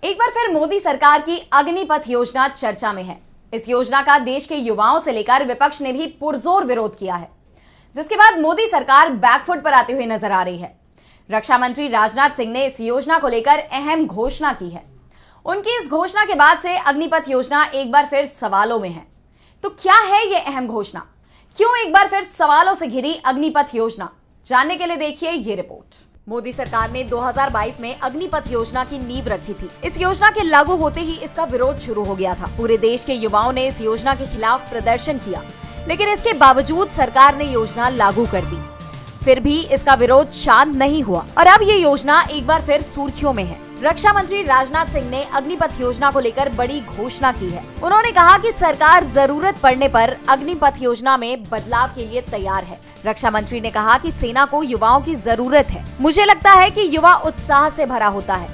एक बार फिर मोदी सरकार की अग्निपथ योजना चर्चा में है। इस योजना का देश के युवाओं से लेकर विपक्ष ने भी पुरजोर विरोध किया है, जिसके बाद मोदी सरकार बैकफुट पर आती हुई नजर आ रही है। रक्षा मंत्री राजनाथ सिंह ने इस योजना को लेकर अहम घोषणा की है। उनकी इस घोषणा के बाद से अग्निपथ योजना एक बार फिर सवालों में है। तो क्या है यह अहम घोषणा? क्यों एक बार फिर सवालों से घिरी अग्निपथ योजना? जानने के लिए देखिए ये रिपोर्ट। मोदी सरकार ने 2022 में अग्निपथ योजना की नींव रखी थी। इस योजना के लागू होते ही इसका विरोध शुरू हो गया था। पूरे देश के युवाओं ने इस योजना के खिलाफ प्रदर्शन किया, लेकिन इसके बावजूद सरकार ने योजना लागू कर दी। फिर भी इसका विरोध शांत नहीं हुआ और अब ये योजना एक बार फिर सुर्खियों में है। रक्षा मंत्री राजनाथ सिंह ने अग्निपथ योजना को लेकर बड़ी घोषणा की है। उन्होंने कहा कि सरकार जरूरत पड़ने पर अग्निपथ योजना में बदलाव के लिए तैयार है। रक्षा मंत्री ने कहा कि सेना को युवाओं की जरूरत है। मुझे लगता है कि युवा उत्साह से भरा होता है,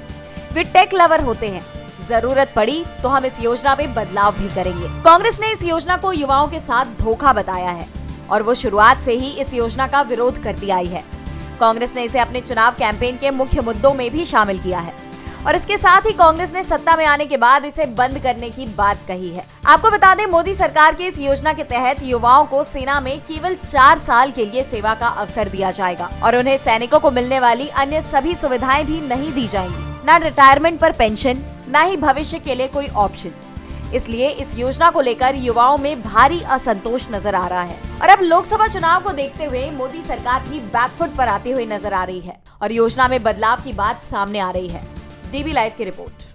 वे टेक लवर होते हैं। जरूरत पड़ी तो हम इस योजना में बदलाव भी करेंगे। कांग्रेस ने इस योजना को युवाओं के साथ धोखा बताया है और वो शुरुआत से ही इस योजना का विरोध करती आई है। कांग्रेस ने इसे अपने चुनाव कैंपेन के मुख्य मुद्दों में भी शामिल किया है और इसके साथ ही कांग्रेस ने सत्ता में आने के बाद इसे बंद करने की बात कही है। आपको बता दें, मोदी सरकार की इस योजना के तहत युवाओं को सेना में केवल 4 साल के लिए सेवा का अवसर दिया जाएगा और उन्हें सैनिकों को मिलने वाली अन्य सभी सुविधाएं भी नहीं दी जाएंगी, न रिटायरमेंट पर पेंशन, न ही भविष्य के लिए कोई ऑप्शन। इसलिए इस योजना को लेकर युवाओं में भारी असंतोष नजर आ रहा है और अब लोकसभा चुनाव को देखते हुए मोदी सरकार भी बैकफुट पर आती हुई नजर आ रही है और योजना में बदलाव की बात सामने आ रही है। डीवी लाइव की रिपोर्ट।